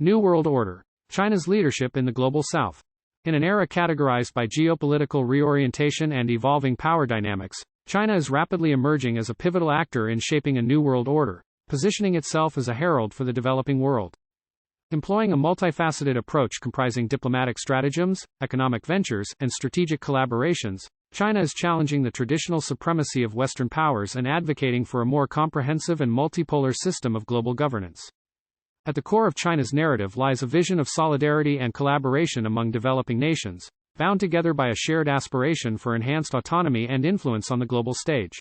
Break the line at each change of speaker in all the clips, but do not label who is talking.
New World Order. China's leadership in the Global South. In an era categorized by geopolitical reorientation and evolving power dynamics, China is rapidly emerging as a pivotal actor in shaping a new world order, positioning itself as a herald for the developing world. Employing a multifaceted approach comprising diplomatic stratagems, economic ventures, and strategic collaborations, China is challenging the traditional supremacy of Western powers and advocating for a more comprehensive and multipolar system of global governance. At the core of China's narrative lies a vision of solidarity and collaboration among developing nations, bound together by a shared aspiration for enhanced autonomy and influence on the global stage.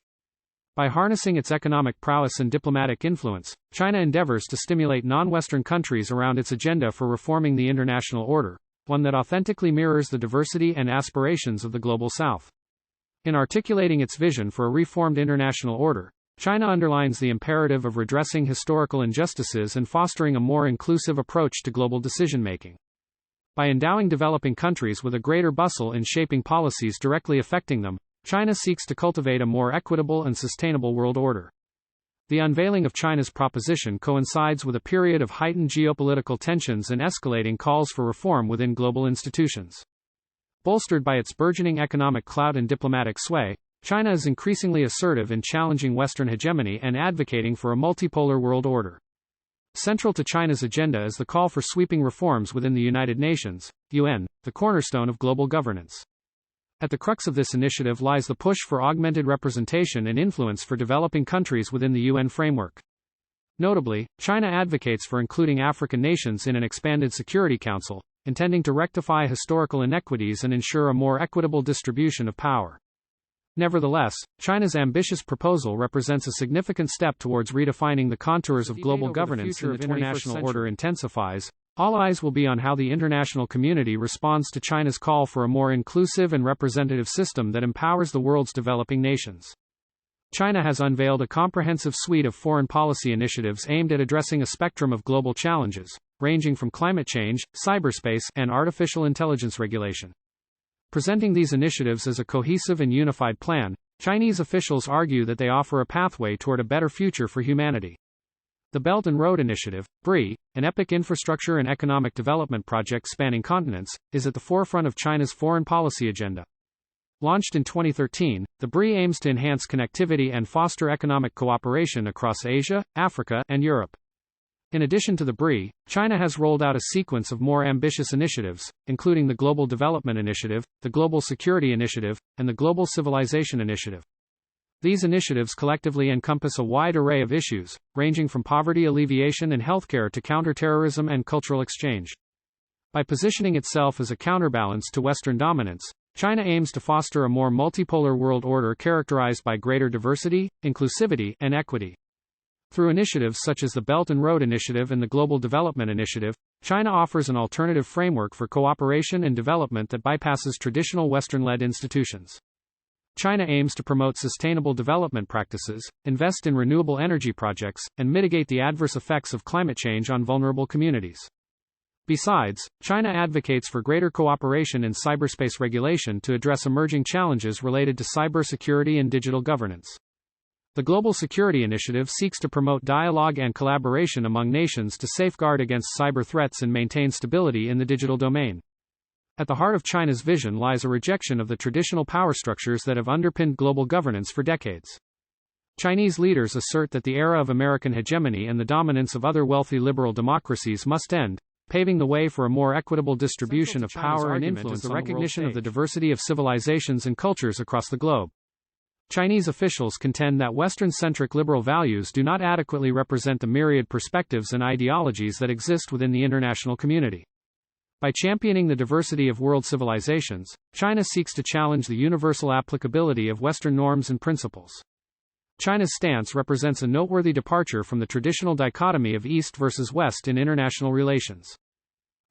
By harnessing its economic prowess and diplomatic influence, China endeavors to stimulate non-Western countries around its agenda for reforming the international order, one that authentically mirrors the diversity and aspirations of the Global South. In articulating its vision for a reformed international order, China underlines the imperative of redressing historical injustices and fostering a more inclusive approach to global decision-making. By endowing developing countries with a greater bustle in shaping policies directly affecting them, China seeks to cultivate a more equitable and sustainable world order. The unveiling of China's proposition coincides with a period of heightened geopolitical tensions and escalating calls for reform within global institutions. Bolstered by its burgeoning economic clout and diplomatic sway, China is increasingly assertive in challenging Western hegemony and advocating for a multipolar world order. Central to China's agenda is the call for sweeping reforms within the United Nations, UN, the cornerstone of global governance. At the crux of this initiative lies the push for augmented representation and influence for developing countries within the UN framework. Notably, China advocates for including African nations in an expanded Security Council, intending to rectify historical inequities and ensure a more equitable distribution of power. Nevertheless, China's ambitious proposal represents a significant step towards redefining the contours of global governance as the international order intensifies. All eyes will be on how the international community responds to China's call for a more inclusive and representative system that empowers the world's developing nations. China has unveiled a comprehensive suite of foreign policy initiatives aimed at addressing a spectrum of global challenges, ranging from climate change, cyberspace, and artificial intelligence regulation. Presenting these initiatives as a cohesive and unified plan, Chinese officials argue that they offer a pathway toward a better future for humanity. The Belt and Road Initiative, BRI, an epic infrastructure and economic development project spanning continents, is at the forefront of China's foreign policy agenda. Launched in 2013, the BRI aims to enhance connectivity and foster economic cooperation across Asia, Africa, and Europe. In addition to the BRI, China has rolled out a sequence of more ambitious initiatives, including the Global Development Initiative, the Global Security Initiative, and the Global Civilization Initiative. These initiatives collectively encompass a wide array of issues, ranging from poverty alleviation and healthcare to counterterrorism and cultural exchange. By positioning itself as a counterbalance to Western dominance, China aims to foster a more multipolar world order characterized by greater diversity, inclusivity, and equity. Through initiatives such as the Belt and Road Initiative and the Global Development Initiative, China offers an alternative framework for cooperation and development that bypasses traditional Western-led institutions. China aims to promote sustainable development practices, invest in renewable energy projects, and mitigate the adverse effects of climate change on vulnerable communities. Besides, China advocates for greater cooperation in cyberspace regulation to address emerging challenges related to cybersecurity and digital governance. The Global Security Initiative seeks to promote dialogue and collaboration among nations to safeguard against cyber threats and maintain stability in the digital domain. At the heart of China's vision lies a rejection of the traditional power structures that have underpinned global governance for decades. Chinese leaders assert that the era of American hegemony and the dominance of other wealthy liberal democracies must end, paving the way for a more equitable distribution of power and influence. The recognition of the diversity of civilizations and cultures across the globe. Chinese officials contend that Western-centric liberal values do not adequately represent the myriad perspectives and ideologies that exist within the international community. By championing the diversity of world civilizations, China seeks to challenge the universal applicability of Western norms and principles. China's stance represents a noteworthy departure from the traditional dichotomy of East versus West in international relations.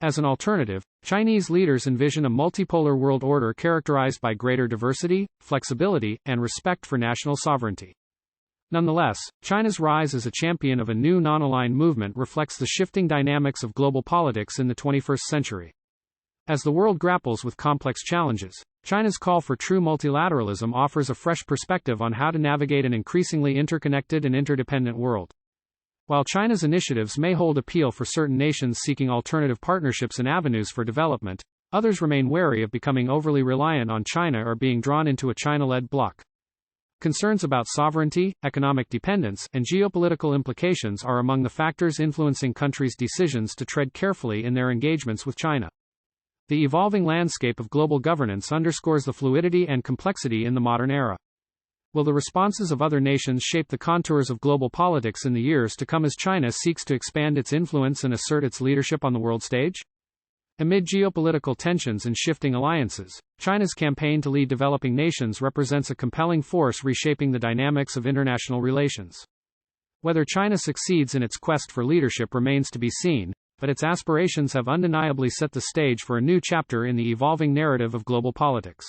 As an alternative, Chinese leaders envision a multipolar world order characterized by greater diversity, flexibility, and respect for national sovereignty. Nonetheless, China's rise as a champion of a new non-aligned movement reflects the shifting dynamics of global politics in the 21st century. As the world grapples with complex challenges, China's call for true multilateralism offers a fresh perspective on how to navigate an increasingly interconnected and interdependent world. While China's initiatives may hold appeal for certain nations seeking alternative partnerships and avenues for development, others remain wary of becoming overly reliant on China or being drawn into a China-led bloc. Concerns about sovereignty, economic dependence, and geopolitical implications are among the factors influencing countries' decisions to tread carefully in their engagements with China. The evolving landscape of global governance underscores the fluidity and complexity in the modern era. Will the responses of other nations shape the contours of global politics in the years to come as China seeks to expand its influence and assert its leadership on the world stage? Amid geopolitical tensions and shifting alliances, China's campaign to lead developing nations represents a compelling force reshaping the dynamics of international relations. Whether China succeeds in its quest for leadership remains to be seen, but its aspirations have undeniably set the stage for a new chapter in the evolving narrative of global politics.